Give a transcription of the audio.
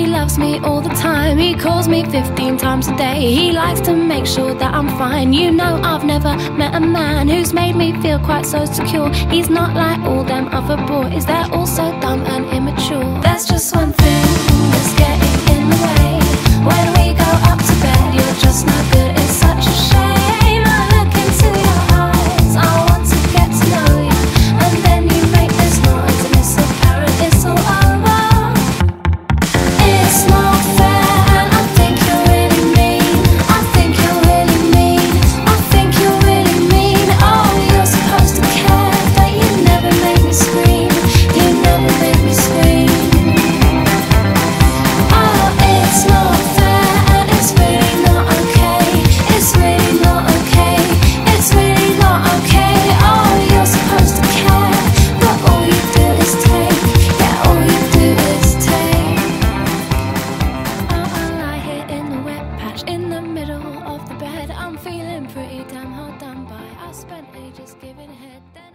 he loves me all the time. He calls me 15 times a day. He likes to make sure that I'm fine. You know, I've never met a man who's made me feel quite so secure. He's not like all them other boys, they're all so dumb and immature. There's just one thing that's getting in the way. When we go up to bed, you're just no good, it's such a shame. I look into your eyes, I want to get to know you, and then you make this noise and it's apparent it's all over. It's not fair and I think you're really mean. I think you're really mean. I think you're really mean. Oh, you're supposed to care, but you never make me scream. You never make me scream. Oh, it's not fair and it's really not okay. It's really not okay. It's really not okay. Oh, you're supposed to care, but all you do is take. Yeah, all you do is take. Oh, I lie here in the wet patch in the middle of the bed. I'm feeling pretty damn hard done by. I spent ages giving head, then